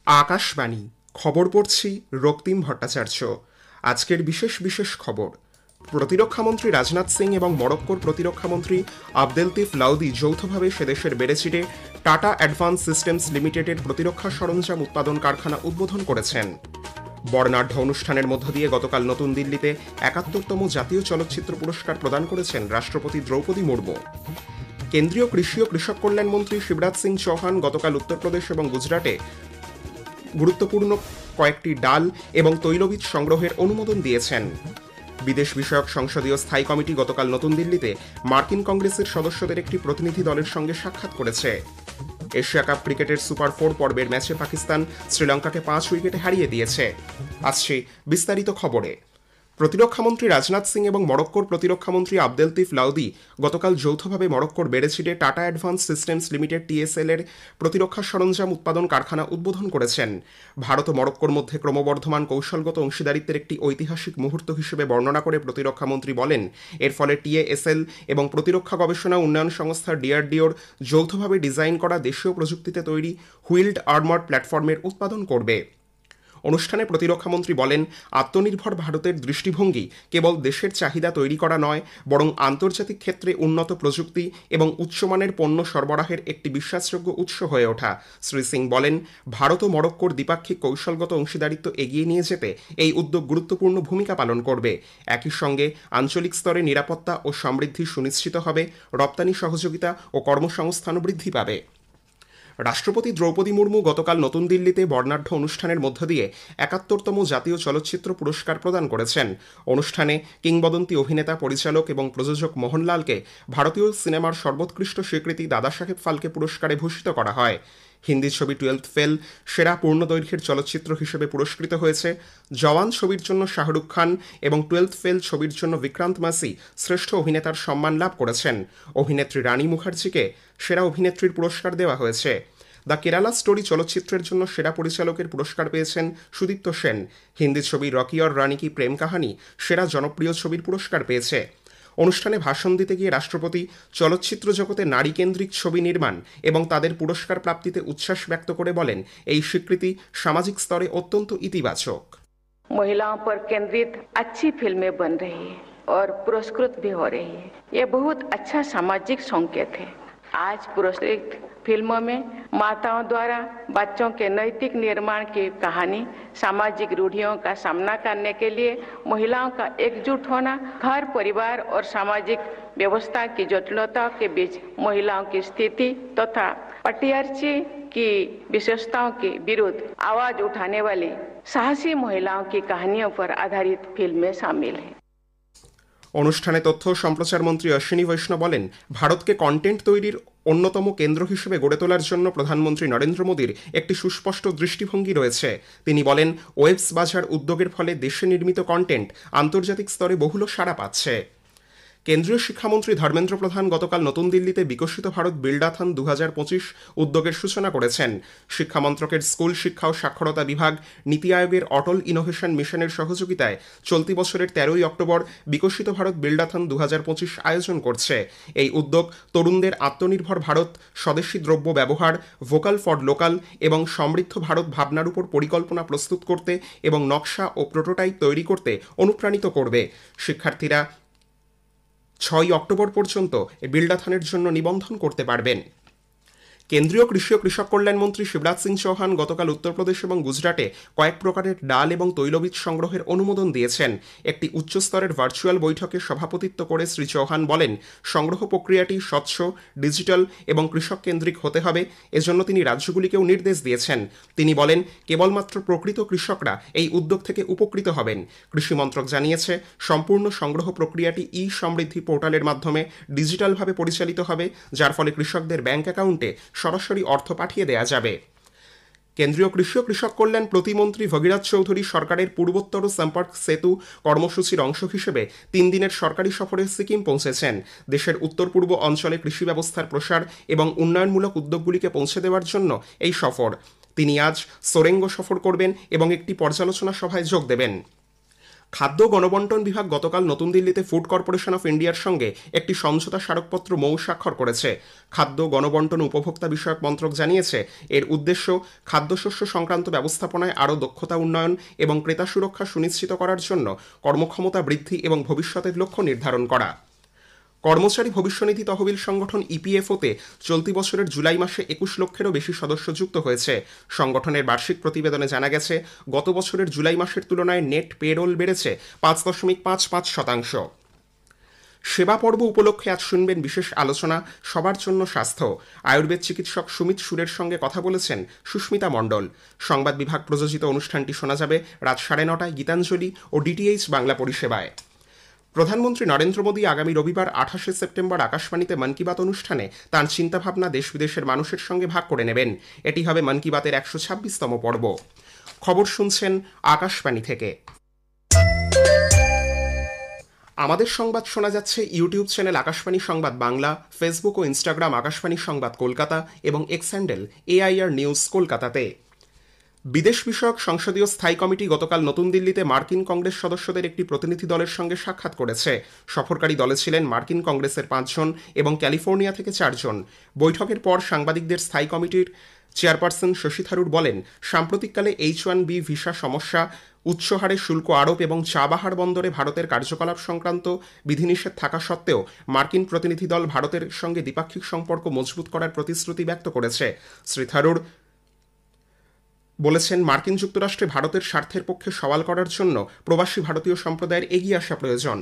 আকাশবাণী খবর পড়ছি রক্তিম ভট্টাচার্য। আজকের বিশেষ খবর, প্রতিরক্ষামন্ত্রী রাজনাথ সিং এবং মরক্কোর প্রতিরক্ষামন্ত্রী আবদেলতিফ লাউদি যৌথভাবে সেদেশের বেড়েচিরে টাটা অ্যাডভান্স সিস্টেমস লিমিটেডের প্রতিরক্ষা সরঞ্জাম উৎপাদন কারখানা উদ্বোধন করেছেন। বর্ণাঢ্য অনুষ্ঠানের মধ্য দিয়ে গতকাল নতুন দিল্লিতে ৭১তম জাতীয় চলচ্চিত্র পুরস্কার প্রদান করেছেন রাষ্ট্রপতি দ্রৌপদী মুর্মু। কেন্দ্রীয় কৃষি ও কৃষক কল্যাণ মন্ত্রী শিবরাজ সিং চৌহান গতকাল উত্তরপ্রদেশ এবং গুজরাটে গুরুত্বপূর্ণ কয়েকটি ডাল এবং তৈলবীজ সংগ্রহের অনুমোদন দিয়েছেন। বিদেশ বিষয়ক সংসদীয় স্থায়ী কমিটি গতকাল নতুন দিল্লিতে মার্কিন কংগ্রেসের সদস্যদের একটি প্রতিনিধি দলের সঙ্গে সাক্ষাৎ করেছে। এশিয়া কাপ ক্রিকেটের সুপার 4 পর্বের ম্যাচে পাকিস্তান শ্রীলঙ্কাকে 5 উইকেটে হারিয়ে দিয়েছে। আসছে বিস্তারিত খবরে। প্রতিরক্ষামন্ত্রী রাজনাথ সিং এবং মরক্কোর প্রতিরক্ষামন্ত্রী আবদেলতিফ লাউদি গতকাল যৌথভাবে মরক্কোর বেড়েচিরে Tata Advanced Systems Limited TSL এর প্রতিরক্ষা সরঞ্জাম উৎপাদন কারখানা উদ্বোধন করেছেন। ভারত ও মরক্কোর মধ্যে ক্রমবর্ধমান কৌশলগত অংশীদারিত্বের একটি ঐতিহাসিক মুহূর্ত হিসেবে বর্ণনা করে প্রতিরক্ষামন্ত্রী বলেন, এর ফলে টিএসএল এবং প্রতিরক্ষা গবেষণা উন্নয়ন সংস্থা ডিআরডিওর যৌথভাবে ডিজাইন করা দেশীয় প্রযুক্তিতে তৈরি হুইলড আর্মার্ড প্ল্যাটফর্মের উৎপাদন করবে। অনুষ্ঠানে প্রতিরক্ষামন্ত্রী বলেন, আত্মনির্ভর ভারতের দৃষ্টিভঙ্গি কেবল দেশের চাহিদা তৈরি করা নয়, বরং আন্তর্জাতিক ক্ষেত্রে উন্নত প্রযুক্তি এবং উচ্চমানের পণ্য সরবরাহের একটি বিশ্বাসযোগ্য উৎস হয়ে ওঠা। শ্রী সিং বলেন, ভারত ও মরক্কোর দ্বিপাক্ষিক কৌশলগত অংশীদারিত্ব এগিয়ে নিয়ে যেতে এই উদ্যোগ গুরুত্বপূর্ণ ভূমিকা পালন করবে। একই সঙ্গে আঞ্চলিক স্তরে নিরাপত্তা ও সমৃদ্ধি সুনিশ্চিত হবে, রপ্তানি সহযোগিতা ও কর্মসংস্থানও বৃদ্ধি পাবে। রাষ্ট্রপতি দ্রৌপদী মুর্মু গতকাল নতুন দিল্লিতে বর্ণাঢ্য অনুষ্ঠানের মধ্য দিয়ে ৭১তম জাতীয় চলচ্চিত্র পুরস্কার প্রদান করেছেন। অনুষ্ঠানে কিংবদন্তি অভিনেতা, পরিচালক এবং প্রযোজক মোহনলালকে ভারতীয় সিনেমার সর্বোৎকৃষ্ট স্বীকৃতি দাদাসাহেব ফালকে পুরস্কারে ভূষিত করা হয়। হিন্দি ছবি 12th ফেল সেরা পূর্ণদৈর্ঘ্যের চলচ্চিত্র হিসেবে পুরস্কৃত হয়েছে। জওয়ান ছবির জন্য শাহরুখ খান এবং 12th ফেল ছবির জন্য বিক্রান্ত মাসি শ্রেষ্ঠ অভিনেতার সম্মান লাভ করেছেন। অভিনেত্রী রানী মুখার্জিকে সেরা অভিনেত্রীর পুরস্কার দেওয়া হয়েছে। দ্য কেরালা স্টোরি চলচ্চিত্রের জন্য সেরা পরিচালকের পুরস্কার পেয়েছেন সুদীপ্ত সেন। হিন্দি ছবি রকি और রানী কি প্রেম কাহানি সেরা জনপ্রিয় ছবির পুরস্কার পেয়েছে। অনুষ্ঠানে ভাষণ দিতে গিয়ে রাষ্ট্রপতি চলচ্চিত্র জগতে নারীকেন্দ্রিক ছবি নির্মাণ এবং তাদের পুরস্কার প্রাপ্তিতে উচ্ছ্বাস ব্যক্ত করে বলেন, এই স্বীকৃতি সামাজিক স্তরে অত্যন্ত ইতিবাচক। महिलाओं पर केंद्रित अच्छी फिल्में बन रही है और पुरस्कृत भी हो रही है। ये बहुत अच्छा सामाजिक संकेत है। आज पुरस्कृत फिल्मों में माताओं द्वारा बच्चों के नैतिक निर्माण की कहानी, सामाजिक रूढ़ियों का सामना करने के लिए महिलाओं का एकजुट होना, घर परिवार और सामाजिक व्यवस्था की जटिलता के बीच महिलाओं की स्थिति तथा पटियार्ची की विशेषताओं के विरुद्ध आवाज उठाने वाली साहसी महिलाओं की कहानियों पर आधारित फिल्में शामिल हैं। অনুষ্ঠানে তথ্য ও সম্প্রচার মন্ত্রী অশ্বিনী বৈষ্ণব বলেন, ভারতকে কন্টেন্ট তৈরির অন্যতম কেন্দ্র হিসেবে গড়ে তোলার জন্য প্রধানমন্ত্রী নরেন্দ্র মোদীর একটি সুস্পষ্ট দৃষ্টিভঙ্গি রয়েছে। তিনি বলেন, ওয়েবস বাজার উদ্যোগের ফলে দেশে নির্মিত কন্টেন্ট আন্তর্জাতিক স্তরে বহুল সাড়া পাচ্ছে। কেন্দ্রীয় শিক্ষামন্ত্রী ধর্মেন্দ্র প্রধান গতকাল নতুন দিল্লিতে বিকশিত ভারত বিল্ডাথন 2025 উদ্যোগের সূচনা করেছেন। শিক্ষা মন্ত্রকের স্কুল শিক্ষা ও সাক্ষরতা বিভাগ নীতি আয়োগের অটল ইনোভেশন মিশনের সহযোগিতায় চলতি বছরের 13ই অক্টোবর বিকশিত ভারত বিল্ডাথন 2025 আয়োজন করছে। এই উদ্যোগ তরুণদের আত্মনির্ভর ভারত, স্বদেশী দ্রব্য ব্যবহার, ভোকাল ফর লোকাল এবং সমৃদ্ধ ভারত ভাবনার উপর পরিকল্পনা প্রস্তুত করতে এবং নকশা ও প্রোটোটাইপ তৈরি করতে অনুপ্রাণিত করবে। শিক্ষার্থীরা 6ই অক্টোবর পর্যন্ত বিল্ডাথনের জন্য নিবন্ধন করতে পারবেন। কেন্দ্রীয় কৃষি ও কৃষক কল্যাণ মন্ত্রী শিবরাজ সিং চৌহান গতকাল উত্তরপ্রদেশ এবং গুজরাটে কয়েক প্রকারের ডাল এবং তৈলবীজ সংগ্রহের অনুমোদন দিয়েছেন। একটি উচ্চস্তরের ভার্চুয়াল বৈঠকে সভাপতিত্ব করে শ্রী চৌহান বলেন, সংগ্রহ প্রক্রিয়াটি স্বচ্ছ, ডিজিটাল এবং কৃষক কেন্দ্রিক হতে হবে। এজন্য তিনি রাজ্যগুলিকেও নির্দেশ দিয়েছেন। তিনি বলেন, কেবলমাত্র প্রকৃত কৃষকরা এই উদ্যোগ থেকে উপকৃত হবেন। কৃষি মন্ত্রক জানিয়েছে, সম্পূর্ণ সংগ্রহ প্রক্রিয়াটি ই সমৃদ্ধি পোর্টালের মাধ্যমে ডিজিটালভাবে পরিচালিত হবে, যার ফলে কৃষকদের ব্যাংক অ্যাকাউন্টে সরাসরি অর্থ পাঠিয়ে দেয়া যাবে। কেন্দ্রীয় কৃষি ও কৃষক কল্যাণ প্রতিমন্ত্রী ভগীরথ চৌধুরী সরকারের পূর্বোত্তর সম্পর্ক সেতু কর্মসূচির অংশ হিসেবে 3 দিনের সরকারি সফরে সিকিম পৌঁছেছেন। দেশের উত্তর পূর্ব অঞ্চলে কৃষি ব্যবস্থার প্রসার এবং উন্নয়নমূলক উদ্যোগগুলিকে পৌঁছে দেওয়ার জন্য এই সফর। তিনি আজ সোরেঙ্গ সফর করবেন এবং একটি পর্যালোচনা সভায় যোগ দেবেন। খাদ্য গণবন্টন বিভাগ গতকাল নতুন দিল্লিতে ফুড কর্পোরেশন অফ ইন্ডিয়ার সঙ্গে একটি সমঝোতা স্মারকপত্র মৌ স্বাক্ষর করেছে। খাদ্য গণবন্টন উপভোক্তা বিষয়ক মন্ত্রক জানিয়েছে, এর উদ্দেশ্য খাদ্যশস্য সংক্রান্ত ব্যবস্থাপনায় আরও দক্ষতা উন্নয়ন এবং ক্রেতা সুরক্ষা সুনিশ্চিত করার জন্য কর্মক্ষমতা বৃদ্ধি এবং ভবিষ্যতের লক্ষ্য নির্ধারণ করা। কর্মচারী ভবিষ্যনিধি তহবিল সংগঠন ইপিএফওতে চলতি বছরের জুলাই মাসে ২১ লক্ষেরও বেশি সদস্য যুক্ত হয়েছে। সংগঠনের বার্ষিক প্রতিবেদনে জানা গেছে, গত বছরের জুলাই মাসের তুলনায় নেট পেরোল বেড়েছে ৫.৫৫%। সেবা পর্ব উপলক্ষে আজ শুনবেন বিশেষ আলোচনা সবার জন্য স্বাস্থ্য। আয়ুর্বেদ চিকিৎসক সুমিত সুরের সঙ্গে কথা বলেছেন সুস্মিতা মণ্ডল। সংবাদ বিভাগ প্রযোজিত অনুষ্ঠানটি শোনা যাবে রাত ৯:৩০ গীতাঞ্জলি ও ডিটিএইচ বাংলা পরিষেবায়। প্রধানমন্ত্রী নরেন্দ্র মোদী আগামী রবিবার ২৮ সেপ্টেম্বর আকাশবাণীতে মন কি বাত অনুষ্ঠানে তাঁর চিন্তাভাবনা দেশ বিদেশের মানুষের সঙ্গে ভাগ করে নেবেন। এটি হবে মন কি বাতের ১২৬তম পর্ব। খবর শুনছেন আকাশবাণী থেকে। আমাদের সংবাদ শোনা যাচ্ছে ইউটিউব চ্যানেল আকাশবাণী সংবাদ বাংলা, ফেসবুক ও ইনস্টাগ্রাম আকাশবাণী সংবাদ কলকাতা এবং এক্স হ্যান্ডেল AIR নিউজ কলকাতাতে। বিদেশ বিষয়ক সংসদীয় স্থায়ী কমিটি গতকাল নতুন দিল্লিতে মার্কিন কংগ্রেস সদস্যদের একটি প্রতিনিধি দলের সঙ্গে সাক্ষাৎ করেছে। সফরকারী দলে ছিলেন মার্কিন কংগ্রেসের ৫ জন এবং ক্যালিফোর্নিয়া থেকে ৪ জন। বৈঠকের পর সাংবাদিকদের স্থায়ী কমিটির চেয়ারপারসন শশী থারুর বলেন, সাম্প্রতিককালে H-1B ভিসা সমস্যা, উচ্চ হারে শুল্ক আরোপ এবং চাবাহার বন্দরে ভারতের কার্যকলাপ সংক্রান্ত বিধিনিষেধ থাকা সত্ত্বেও মার্কিন প্রতিনিধি দল ভারতের সঙ্গে দ্বিপাক্ষিক সম্পর্ক মজবুত করার প্রতিশ্রুতি ব্যক্ত করেছে। শ্রী থারুর বলেছেন, মার্কিন যুক্তরাষ্ট্রে ভারতের স্বার্থের পক্ষে সওয়াল করার জন্য প্রবাসী ভারতীয় সম্প্রদায়ের এগিয়ে আসা প্রয়োজন।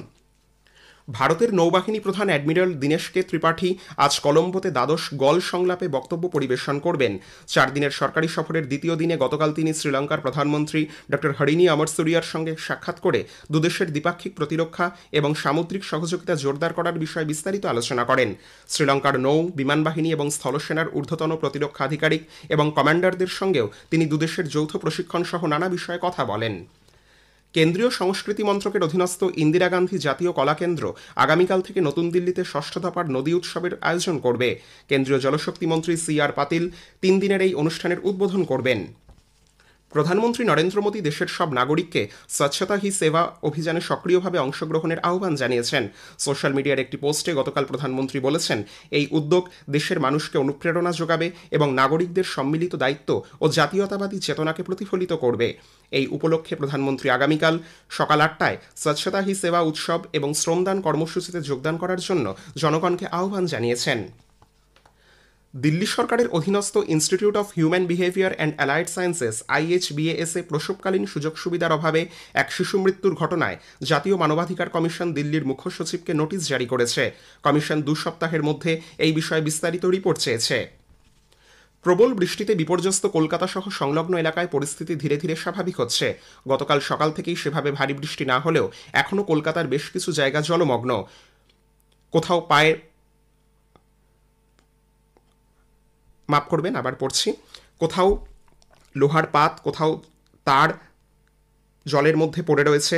ভারতের নৌবাহিনী প্রধান অ্যাডমিরাল দীনেশ কে ত্রিপাঠী আজ কলম্বোতে দ্বাদশ গল সংলাপে বক্তব্য পরিবেশন করবেন। ৪ দিনের সরকারি সফরের দ্বিতীয় দিনে গতকাল তিনি শ্রীলঙ্কার প্রধানমন্ত্রী ডক্টর হরিণী অমরসুরিয়ার সঙ্গে সাক্ষাৎ করে দুদেশের দ্বিপাক্ষিক প্রতিরক্ষা এবং সামুদ্রিক সহযোগিতা জোরদার করার বিষয়ে বিস্তারিত আলোচনা করেন। শ্রীলঙ্কার নৌ, বিমান বাহিনী এবং স্থলসেনার ঊর্ধ্বতন প্রতিরক্ষা আধিকারিক এবং কমান্ডারদের সঙ্গেও তিনি দুদেশের যৌথ প্রশিক্ষণ সহ নানা বিষয়ে কথা বলেন। কেন্দ্রীয় সংস্কৃতি মন্ত্রকের অধীনস্থ ইন্দিরা গান্ধী জাতীয় কলাকেন্দ্র আগামীকাল থেকে নতুন দিল্লিতে ষষ্ঠ দফার নদী উৎসবের আয়োজন করবে। কেন্দ্রীয় জলশক্তি মন্ত্রী CR পাতিল ৩ দিনের এই অনুষ্ঠানের উদ্বোধন করবেন। প্রধানমন্ত্রী নরেন্দ্র মোদী দেশের সব নাগরিককে স্বচ্ছতা হি সেবা অভিযানে সক্রিয়ভাবে অংশগ্রহণের আহ্বান জানিয়েছেন। সোশ্যাল মিডিয়ার একটি পোস্টে গতকাল প্রধানমন্ত্রী বলেছেন, এই উদ্যোগ দেশের মানুষকে অনুপ্রেরণা যোগাবে এবং নাগরিকদের সম্মিলিত দায়িত্ব ও জাতীয়তাবাদী চেতনাকে প্রতিফলিত করবে। এই উপলক্ষে প্রধানমন্ত্রী আগামীকাল সকাল ৮টায় স্বচ্ছতা হি সেবা উৎসব এবং শ্রমদান কর্মসূচিতে যোগদান করার জন্য জনগণকে আহ্বান জানিয়েছেন। দিল্লি সরকারের অধীনস্থ institute of human behaviour and allied sciences IHBAS এ প্রসবকালীন সুযোগ সুবিধার অভাবে এক শিশু মৃত্যুর ঘটনায় জাতীয় মানবাধিকার কমিশন দিল্লির মুখ্য সচিবকে নোটিশ জারি করেছে। কমিশন ২ সপ্তাহের মধ্যে এই বিষয়ে বিস্তারিত রিপোর্ট চেয়েছে। প্রবল বৃষ্টিতে বিপর্যস্ত কলকাতা সহ সংলগ্ন এলাকায় পরিস্থিতি ধীরে ধীরে স্বাভাবিক হচ্ছে। গতকাল সকাল থেকেই সেভাবে ভারী বৃষ্টি না হলেও এখনও কলকাতার বেশ কিছু জায়গা জলমগ্ন। কোথাও লোহার পাত, কোথাও তার জলের মধ্যে পড়ে রয়েছে।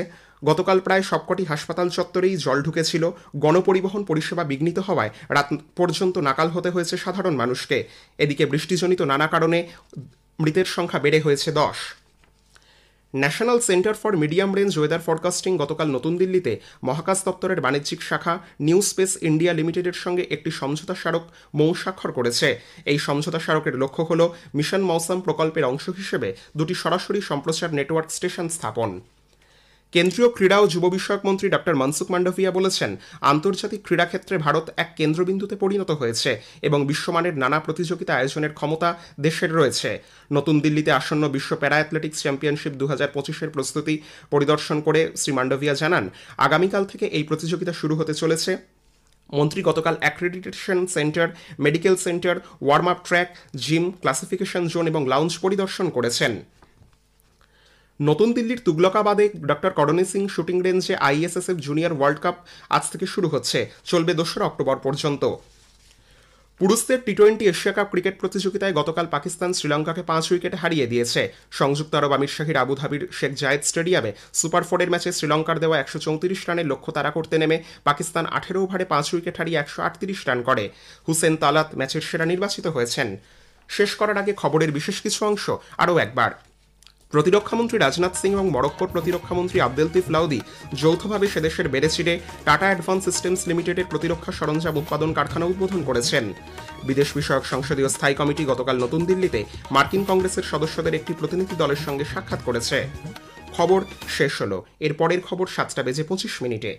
গতকাল প্রায় সবকটি হাসপাতাল চত্বরেই জল ঢুকেছিল। গণপরিবহন পরিষেবা বিঘ্নিত হওয়ায় রাত পর্যন্ত নাকাল হতে হয়েছে সাধারণ মানুষকে। এদিকে বৃষ্টিজনিত নানা কারণে মৃতের সংখ্যা বেড়ে হয়েছে ১০। National centre for medium range weather forecasting গতকাল নতুন দিল্লিতে মহাকাশ দপ্তরের বাণিজ্যিক শাখা নিউ স্পেস ইন্ডিয়া লিমিটেডের সঙ্গে একটি সমঝোতা স্মারক মৌ স্বাক্ষর করেছে। এই সমঝোতা স্মারকের লক্ষ্য হল মিশন মৌসম প্রকল্পের অংশ হিসেবে ২টি সরাসরি সম্প্রচার নেটওয়ার্ক স্টেশন স্থাপন। কেন্দ্রীয় ক্রীড়া ও যুব বিষয়ক মন্ত্রী ডক্টর মনসুখ মান্ডভিয়া বলেছেন, আন্তর্জাতিক ক্রীড়াক্ষেত্রে ভারত এক কেন্দ্রবিন্দুতে পরিণত হয়েছে এবং বিশ্বমানের নানা প্রতিযোগিতা আয়োজনের ক্ষমতা দেশের রয়েছে। নতুন দিল্লিতে আসন্ন বিশ্ব প্যারা অ্যাথলেটিক্স চ্যাম্পিয়নশিপ ২০২৫-এর প্রস্তুতি পরিদর্শন করে শ্রী মান্ডভিয়া জানান, আগামীকাল থেকে এই প্রতিযোগিতা শুরু হতে চলেছে। মন্ত্রী গতকাল accreditation centre, medical centre, warm up track, gym, classification zone এবং লাউঞ্জ পরিদর্শন করেছেন। নতুন দিল্লির তুগলকাবাদে ডক্টর করণী সিং শুটিং রেঞ্জে ISSF জুনিয়র ওয়ার্ল্ড কাপ আজ থেকে শুরু হচ্ছে, চলবে ২রা অক্টোবর পর্যন্ত। পুরুষদের T20 এশিয়া কাপ ক্রিকেট প্রতিযোগিতায় গতকাল পাকিস্তান শ্রীলঙ্কাকে ৫ উইকেটে হারিয়ে দিয়েছে। সংযুক্ত আরব আমিরশাহীর আবুধাবির শেখ জায়েদ স্টেডিয়ামে সুপার 4-এর ম্যাচে শ্রীলঙ্কার দেওয়া ১৩৪ রানের লক্ষ্য তাড়া করতে নেমে পাকিস্তান ১৮ ওভারে 5 উইকেট হারিয়ে ১৩৮ রান করে। হুসেন তালাত ম্যাচের সেরা নির্বাচিত হয়েছেন। শেষ করার আগে খবরের বিশেষ কিছু অংশ আরও একবার। প্রতিরক্ষামন্ত্রী রাজনাথ সিং এবং মরক্কোর প্রতিরক্ষামন্ত্রী আবদেলতিফ লাউদি যৌথভাবে সেদেশের বেরেচিরে টাটা অ্যাডভান্স সিস্টেমস লিমিটেডের প্রতিরক্ষা সরঞ্জাম উৎপাদন কারখানা উদ্বোধন করেছেন। বিদেশ বিষয়ক সংসদীয় স্থায়ী কমিটি গতকাল নতুন দিল্লিতে মার্কিন কংগ্রেসের সদস্যদের একটি প্রতিনিধি দলের সঙ্গে সাক্ষাৎ করেছে। খবর শেষ হলো। এর পরের খবর 7:25 মিনিটে।